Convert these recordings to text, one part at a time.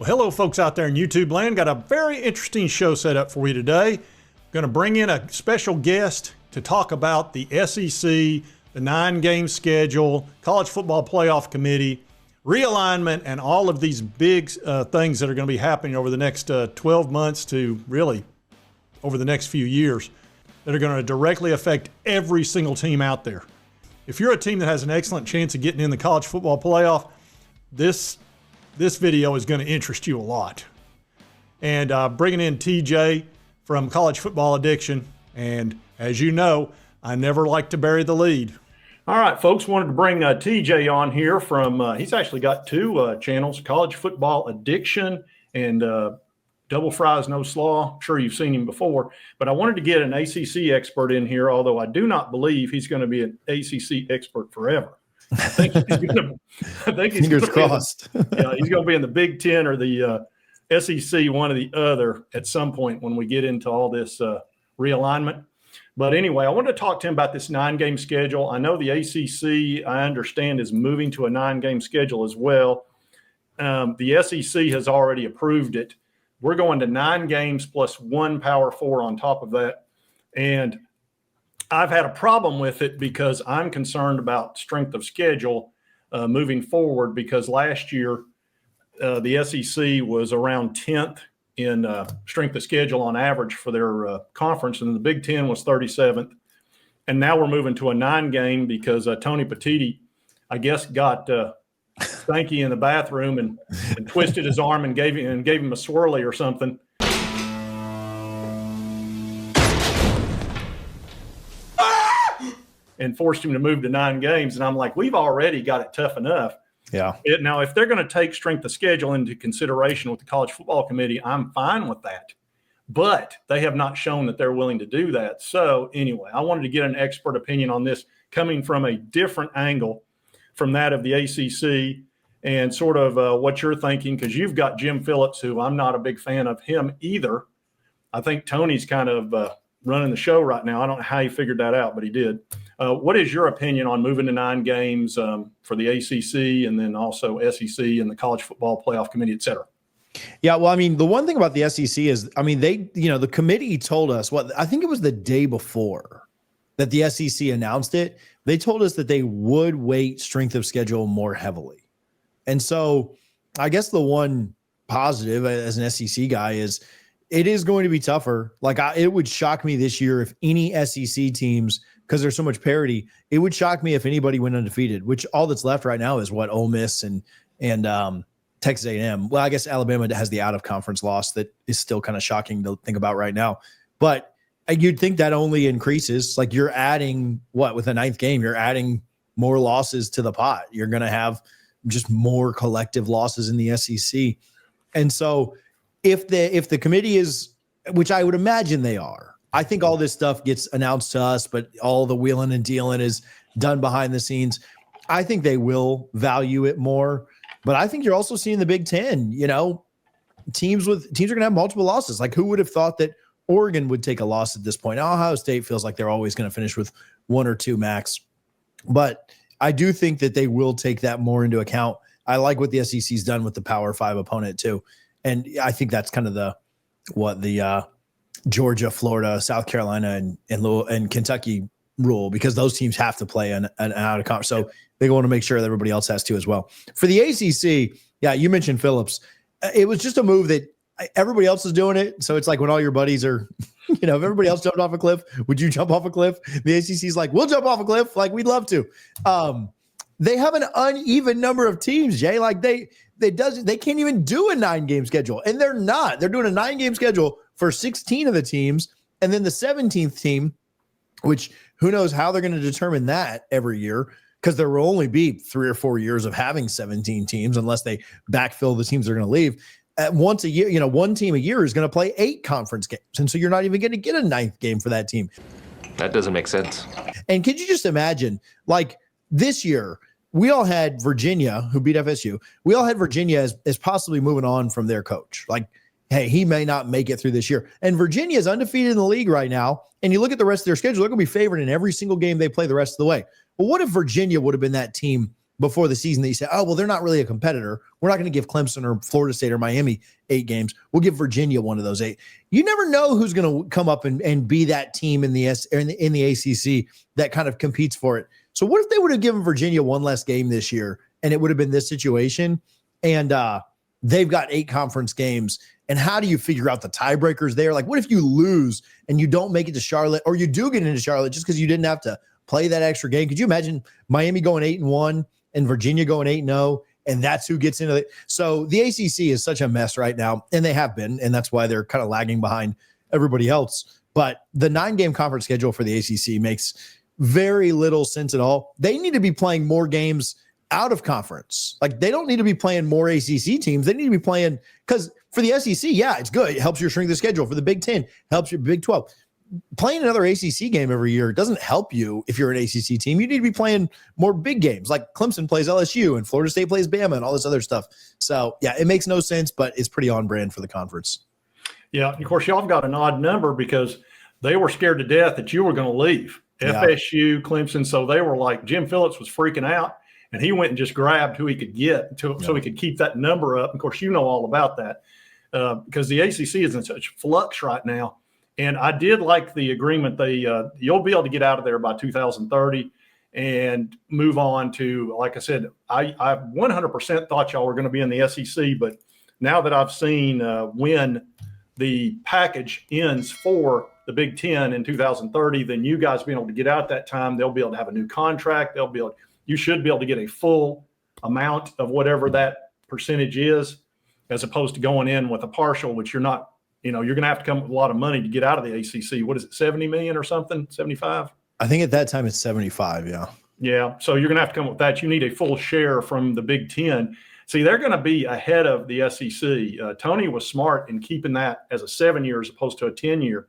Well, hello, folks out there in YouTube land. Got a very interesting show set up for you today. Going to bring in a special guest to talk about the SEC, the 9-game schedule, College Football Playoff Committee, realignment, and all of these big things that are going to be happening over the next 12 months to really over the next few years that are going to directly affect every single team out there. If you're a team that has an excellent chance of getting in the College Football Playoff, this video is going to interest you a lot. And bringing in TJ from College Football Addiction. And as you know, I never like to bury the lead. All right, folks, wanted to bring TJ on here from, he's actually got two channels, College Football Addiction and Double Fries No Slaw. I'm sure you've seen him before, but I wanted to get an ACC expert in here, although I do not believe he's going to be an ACC expert forever. I think he's going to. Fingers crossed. He's going to be in the Big Ten or the SEC, one or the other, at some point when we get into all this realignment. But anyway, I wanted to talk to him about this 9-game schedule. I know the ACC, I understand, is moving to a 9-game schedule as well. The SEC has already approved it. We're going to 9 games plus 1 Power 4 on top of that. And I've had a problem with it because I'm concerned about strength of schedule moving forward, because last year the SEC was around 10th in strength of schedule on average for their conference, and the Big Ten was 37th. And now we're moving to a 9-game because Tony Petitti, I guess, got Sankey in the bathroom and twisted his arm and gave him a swirly or something. And forced him to move to 9 games. And I'm like, we've already got it tough enough. Yeah. Now, if they're going to take strength of schedule into consideration with the College Football Committee, I'm fine with that. But they have not shown that they're willing to do that. So anyway, I wanted to get an expert opinion on this coming from a different angle from that of the ACC and sort of what you're thinking, because you've got Jim Phillips, who I'm not a big fan of him either. I think Tony's kind of running the show right now. I don't know how he figured that out, but he did. What is your opinion on moving to 9 games for the ACC and then also SEC and the College Football Playoff Committee, et cetera? Yeah, well, I mean, the one thing about the SEC is, I mean, the committee told us, I think it was the day before that the SEC announced it. They told us that they would weight strength of schedule more heavily. And so I guess the one positive as an SEC guy is it is going to be tougher. Like it would shock me this year if any SEC teams, because there's so much parity, it would shock me if anybody went undefeated, which all that's left right now is what Ole Miss and Texas A&M. Well, I guess Alabama has the out-of-conference loss that is still kind of shocking to think about right now. But you'd think that only increases. Like you're adding with a 9th game, you're adding more losses to the pot. You're going to have just more collective losses in the SEC. And so if the committee is, which I would imagine they are, I think all this stuff gets announced to us, but all the wheeling and dealing is done behind the scenes. I think they will value it more, but I think you're also seeing the Big Ten, teams are going to have multiple losses. Like who would have thought that Oregon would take a loss at this point? Ohio State feels like they're always going to finish with 1 or 2 max, but I do think that they will take that more into account. I like what the SEC's done with the Power 5 opponent too. And I think that's kind of the Georgia, Florida, South Carolina, and Kentucky rule, because those teams have to play an out of conference. So they want to make sure that everybody else has to as well. For the ACC, yeah, you mentioned Phillips. It was just a move that everybody else is doing it. So it's like when all your buddies are, if everybody else jumped off a cliff, would you jump off a cliff? The ACC's like, we'll jump off a cliff. Like we'd love to. They have an uneven number of teams, Jay. Like they can't even do a 9-game schedule, and they're not. They're doing a 9-game schedule for 16 of the teams, and then the 17th team, which who knows how they're going to determine that every year, because there will only be 3 or 4 years of having 17 teams unless they backfill the teams that are going to leave. Once a year, one team a year is going to play 8 conference games, and so you're not even going to get a 9th game for that team. That doesn't make sense. And could you just imagine, like this year, we all had Virginia, who beat FSU. We all had Virginia as possibly moving on from their coach. Like, hey, he may not make it through this year. And Virginia is undefeated in the league right now. And you look at the rest of their schedule, they're going to be favored in every single game they play the rest of the way. But what if Virginia would have been that team before the season that you say, oh, well, they're not really a competitor. We're not going to give Clemson or Florida State or Miami 8 games. We'll give Virginia one of those 8. You never know who's going to come up and be that team in the ACC that kind of competes for it. So what if they would have given Virginia one less game this year and it would have been this situation? And they've got 8 conference games. And how do you figure out the tiebreakers there? Like, what if you lose and you don't make it to Charlotte, or you do get into Charlotte just because you didn't have to play that extra game? Could you imagine Miami going 8-1 and Virginia going 8-0, and that's who gets into it? So the ACC is such a mess right now, and they have been, and that's why they're kind of lagging behind everybody else. But the 9-game conference schedule for the ACC makes very little sense at all. They need to be playing more games out of conference. Like, they don't need to be playing more ACC teams. They need to be playing, because for the SEC, yeah, it's good. It helps you shrink the schedule. For the Big Ten, helps your Big 12. Playing another ACC game every year doesn't help you if you're an ACC team. You need to be playing more big games, like Clemson plays LSU and Florida State plays Bama and all this other stuff. So, yeah, it makes no sense, but it's pretty on brand for the conference. Yeah, of course, y'all have got an odd number because they were scared to death that you were going to leave. Yeah. FSU, Clemson, so they were like, Jim Phillips was freaking out, and he went and just grabbed who he could get so he could keep that number up. Of course, you know all about that because the ACC is in such flux right now. And I did like the agreement. You'll be able to get out of there by 2030 and move on to, like I said, I 100% thought y'all were going to be in the SEC, but now that I've seen when the package ends for the Big Ten in 2030, then you guys being able to get out at that time, they'll be able to have a new contract. You should be able to get a full amount of whatever that percentage is, as opposed to going in with a partial, which you're not. You're going to have to come up with a lot of money to get out of the ACC. What is it, 70 million or something, 75? I think at that time it's 75, yeah. Yeah, so you're going to have to come up with that. You need a full share from the Big Ten. See, they're going to be ahead of the SEC. Tony was smart in keeping that as a 7-year as opposed to a 10-year.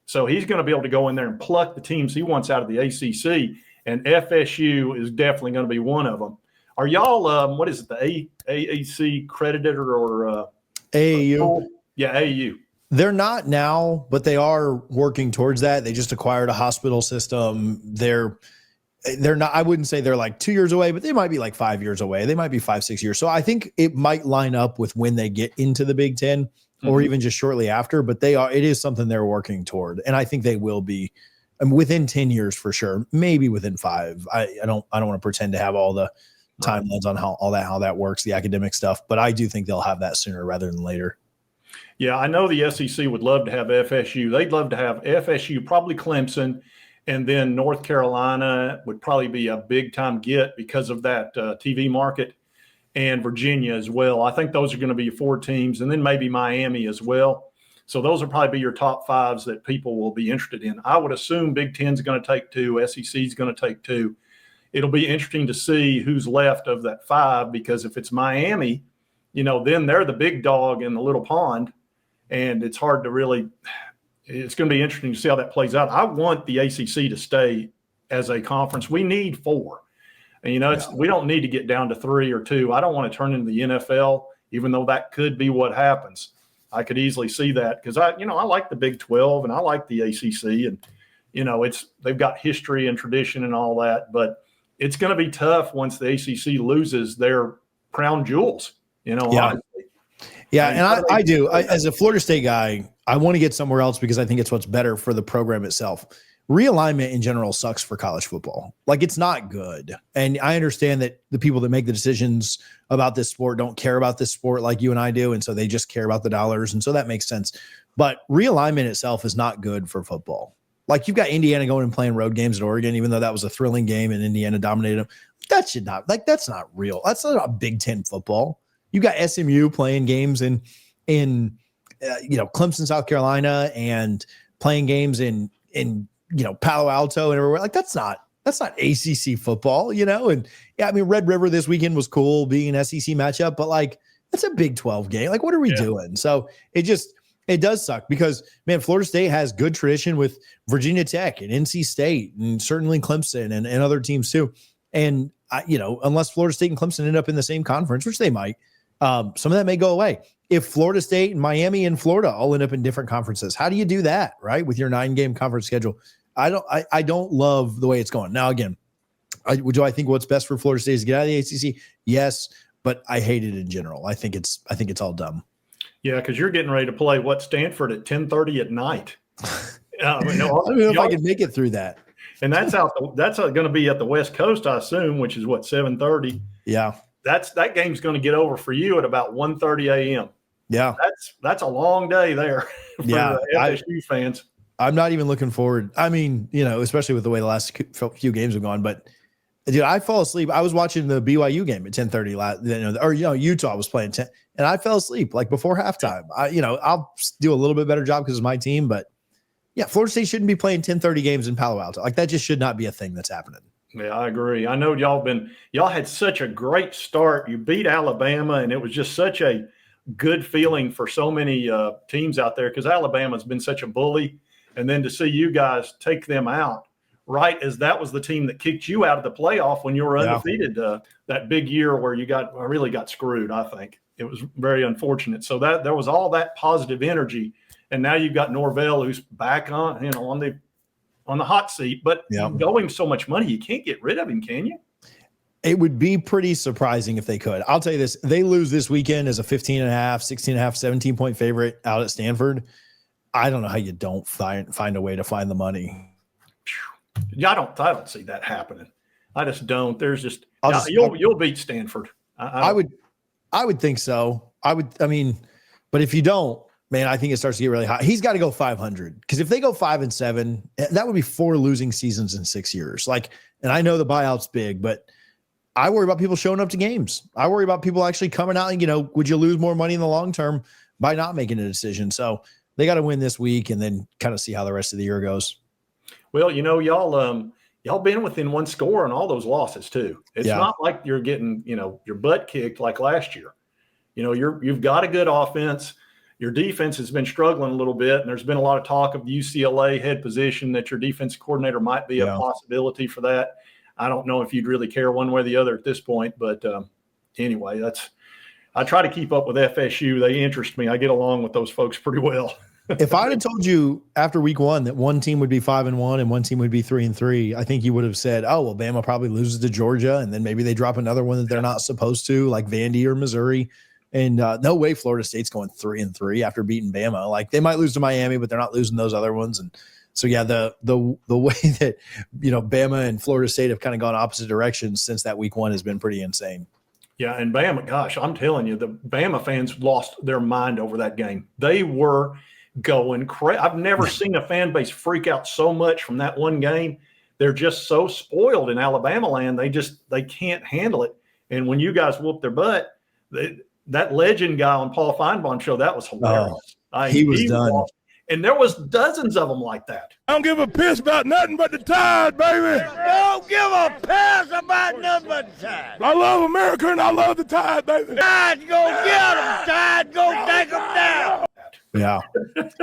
So he's going to be able to go in there and pluck the teams he wants out of the ACC, and FSU is definitely going to be one of them. Are y'all, what is it, the AAC credited or AAU? Yeah, AAU. They're not now, but they are working towards that. They just acquired a hospital system. They're not, I wouldn't say they're like 2 years away, but they might be like 5 years away. They might be 5-6 years. So I think it might line up with when they get into the Big Ten or even just shortly after, but it is something they're working toward. And I think they will be within 10 years for sure. Maybe within 5. I don't want to pretend to have all the timelines on how that works, the academic stuff, but I do think they'll have that sooner rather than later. Yeah, I know the SEC would love to have FSU. They'd love to have FSU, probably Clemson, and then North Carolina would probably be a big-time get because of that TV market, and Virginia as well. I think those are going to be 4 teams, and then maybe Miami as well. So those will probably be your top 5s that people will be interested in. I would assume Big Ten's going to take 2, SEC's going to take 2. It'll be interesting to see who's left of that 5, because if it's Miami, then they're the big dog in the little pond. And it's hard to really – it's going to be interesting to see how that plays out. I want the ACC to stay as a conference. We need 4. And, we don't need to get down to 3 or 2. I don't want to turn into the NFL, even though that could be what happens. I could easily see that because, I like the Big 12 and I like the ACC. And, they've got history and tradition and all that. But it's going to be tough once the ACC loses their crown jewels, honestly. Yeah, and I do. As a Florida State guy, I want to get somewhere else because I think it's what's better for the program itself. Realignment in general sucks for college football. Like, it's not good. And I understand that the people that make the decisions about this sport don't care about this sport like you and I do, and so they just care about the dollars, and so that makes sense. But realignment itself is not good for football. Like, you've got Indiana going and playing road games at Oregon, even though that was a thrilling game and Indiana dominated them. That's not real. That's not Big Ten football. You got SMU playing games in Clemson, South Carolina, and playing games in Palo Alto and everywhere. Like, that's not ACC football, And yeah, I mean, Red River this weekend was cool being an SEC matchup, but like, that's a Big 12 game. Like, what are we doing? So it does suck because, man, Florida State has good tradition with Virginia Tech and NC State and certainly Clemson and other teams too. And unless Florida State and Clemson end up in the same conference, which they might. Some of that may go away. If Florida State and Miami and Florida all end up in different conferences, how do you do that, right? With your 9-game conference schedule. I don't love the way it's going. Now, again, Do I think what's best for Florida State is get out of the ACC? Yes, but I hate it in general. I think it's all dumb. Yeah, because you're getting ready to play Stanford at 10:30 at night. I don't know if I can make it through that. And that's going to be at the West Coast, I assume, which is 7:30. Yeah, that game's going to get over for you at about 1:30 a.m. Yeah, that's a long day there for FSU fans. I'm not even looking forward. I mean, especially with the way the last few games have gone. But dude, I fall asleep. I was watching the BYU game at 10:30 Utah was playing 10, and I fell asleep like before halftime. I'll do a little bit better job because it's my team, but yeah, Florida State shouldn't be playing 10:30 games in Palo Alto. Like that just should not be a thing that's happening. Yeah, I agree. I know y'all had such a great start. You beat Alabama, and it was just such a good feeling for so many teams out there because Alabama's been such a bully. And then to see you guys take them out right as that was the team that kicked you out of the playoff when you were undefeated that big year where you really got screwed, I think. It was very unfortunate. So that there was all that positive energy. And now you've got Norvell who's back on the hot seat. But you owe him so much money, you can't get rid of him, can you? It would be pretty surprising if they could. I'll tell you this. They lose this weekend as a 15.5, 16.5, 17-point favorite out at Stanford. I don't know how you don't find a way to find the money. Yeah, I don't see that happening. I just don't. There's just you'll beat Stanford. I would think so. But if you don't, man, I think it starts to get really hot. He's got to go 500 because if they go 5-7, that would be 4 losing seasons in 6 years. And I know the buyout's big, but I worry about people showing up to games. I worry about people actually coming out and, would you lose more money in the long term by not making a decision? So they got to win this week and then kind of see how the rest of the year goes. Well, y'all been within one score on all those losses too. It's not like you're getting, your butt kicked like last year. You've got a good offense. Your defense has been struggling a little bit, and there's been a lot of talk of the UCLA head position that your defense coordinator might be a possibility for that. I don't know if you'd really care one way or the other at this point, but anyway, I try to keep up with FSU. They interest me. I get along with those folks pretty well. If I'd have told you after week 1 that one team would be 5-1 and one team would be 3-3, I think you would have said, oh, well, Bama probably loses to Georgia, and then maybe they drop another one that they're not supposed to, like Vandy or Missouri. And no way Florida State's going 3-3 after beating Bama. Like they might lose to Miami, but they're not losing those other ones. And so, yeah, the way that, Bama and Florida State have kind of gone opposite directions since that week 1 has been pretty insane. Yeah, and Bama, gosh, I'm telling you, the Bama fans lost their mind over that game. They were going crazy. I've never seen a fan base freak out so much from that one game. They're just so spoiled in Alabama land. They can't handle it. And when you guys whoop their butt, that legend guy on Paul Feinbaum show, that was hilarious. He was done. And there was dozens of them like that. I don't give a piss about nothing but the Tide, baby. Don't give a piss about nothing but the Tide. I love America and I love the Tide, baby. Tide, go get them. Tide, go take them down.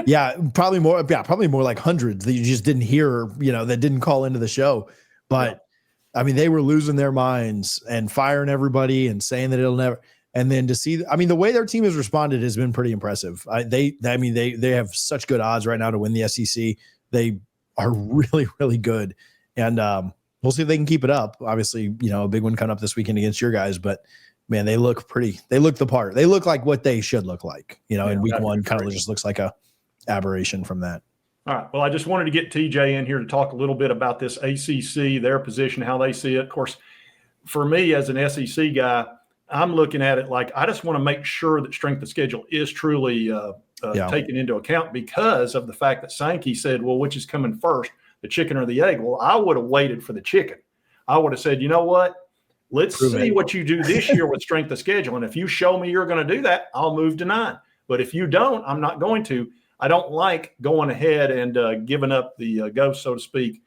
Yeah, probably more like hundreds that you just didn't hear, that didn't call into the show. But I mean, they were losing their minds and firing everybody and saying that it'll never. And then to see, the way their team has responded has been pretty impressive. They have such good odds right now to win the SEC. They are really, really good. And we'll see if they can keep it up. Obviously, a big one coming up this weekend against your guys, but man, they look the part. They look like what they should look like, and week 1 kind of just looks like a aberration from that. All right. Well, I just wanted to get TJ in here to talk a little bit about this ACC, their position, how they see it. Of course, for me as an SEC guy, I'm looking at it like I just want to make sure that strength of schedule is truly taken into account because of the fact that Sankey said, well, which is coming first, the chicken or the egg? Well, I would have waited for the chicken. I would have said, you know what? Let's see what you do this year with strength of schedule. And if you show me you're going to do that, I'll move to 9. But if you don't, I'm not going to. I don't like going ahead and giving up the ghost, so to speak,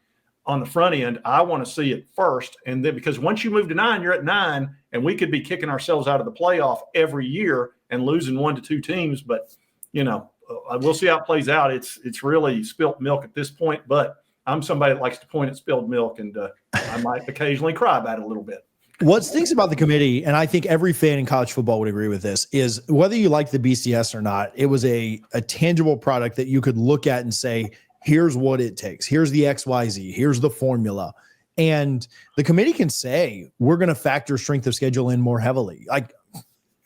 on the front end. I want to see it first. And then because once you move to 9, you're at 9, and we could be kicking ourselves out of the playoff every year and losing 1 to 2 teams. But, we'll see how it plays out. It's really spilt milk at this point. But I'm somebody that likes to point at spilled milk, and I might occasionally cry about it a little bit. What stinks about the committee, and I think every fan in college football would agree with this, is whether you like the BCS or not, it was a tangible product that you could look at and say, here's what it takes. Here's the XYZ. Here's the formula. And the committee can say, we're going to factor strength of schedule in more heavily. Like,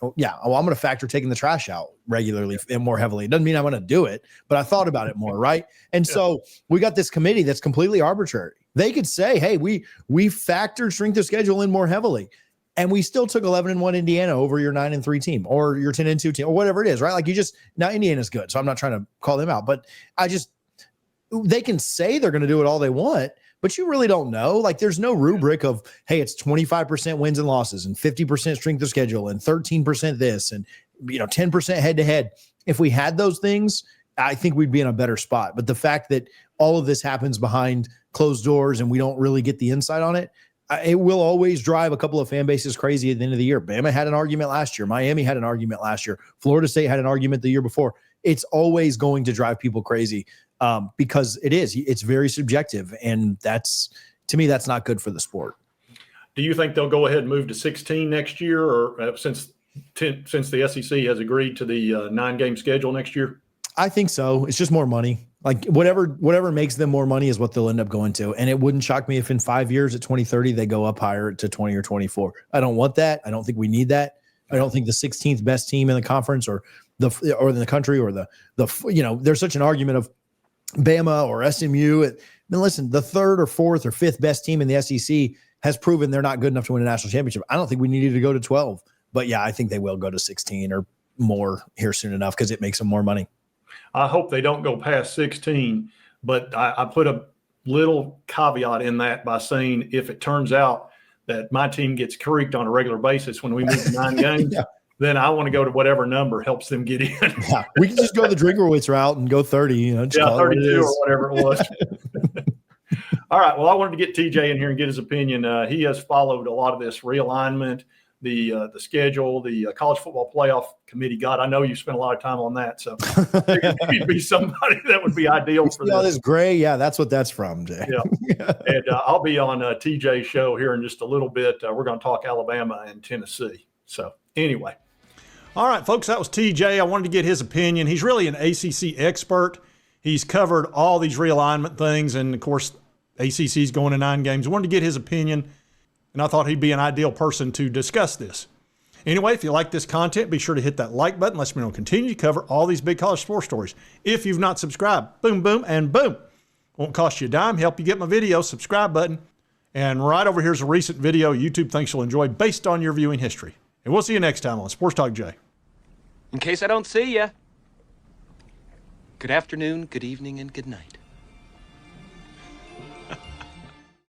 I'm going to factor taking the trash out regularly and more heavily. It doesn't mean I'm going to do it, but I thought about it more, right? And so we got this committee that's completely arbitrary. They could say, hey, we factored strength of schedule in more heavily, and we still took 11-1 Indiana over your 9-3 team or your 10-2 team or whatever it is, right? Like now Indiana's good, so I'm not trying to call them out, but they can say they're going to do it all they want, but you really don't know. Like, there's no rubric of, hey, it's 25% wins and losses and 50% strength of schedule and 13% this and 10% head to head. If we had those things, I think we'd be in a better spot. But the fact that all of this happens behind closed doors and we don't really get the insight on it, it will always drive a couple of fan bases crazy at the end of the year. Bama had an argument last year. Miami had an argument last year. Florida State had an argument the year before. It's always going to drive people crazy because it's very subjective. And to me, that's not good for the sport. Do you think they'll go ahead and move to 16 next year, or since the SEC has agreed to the 9-game schedule next year? I think so. It's just more money. Like whatever makes them more money is what they'll end up going to. And it wouldn't shock me if in 5 years at 2030, they go up higher to 20 or 24. I don't want that. I don't think we need that. I don't think the 16th best team in the conference or in the country or there's such an argument of Bama or SMU. I mean, listen, the 3rd or 4th or 5th best team in the SEC has proven they're not good enough to win a national championship. I don't think we needed to go to 12, but yeah, I think they will go to 16 or more here soon enough because it makes them more money. I hope they don't go past 16, but I put a little caveat in that by saying if it turns out that my team gets creaked on a regular basis when we move to 9 games, then I want to go to whatever number helps them get in. Yeah, we can just go the Drinkerwitz route and go 30. 32 or whatever it was. All right. Well, I wanted to get TJ in here and get his opinion. He has followed a lot of this realignment, the schedule, the college football playoff committee. God, I know you spent a lot of time on that, so you'd be somebody that would be ideal for all this. This gray, that's what that's from, Jay. Yeah, and I'll be on TJ's show here in just a little bit. We're going to talk Alabama and Tennessee. So anyway. All right, folks, that was TJ. I wanted to get his opinion. He's really an ACC expert. He's covered all these realignment things, and of course, ACC's going to 9 games. I wanted to get his opinion, and I thought he'd be an ideal person to discuss this. Anyway, if you like this content, be sure to hit that like button. Let's continue to cover all these big college sports stories. If you've not subscribed, boom, boom, and boom. Won't cost you a dime. Help you get my video, subscribe button. And right over here is a recent video YouTube thinks you'll enjoy based on your viewing history. And we'll see you next time on Sports Talk Jay. In case I don't see ya, good afternoon, good evening, and good night.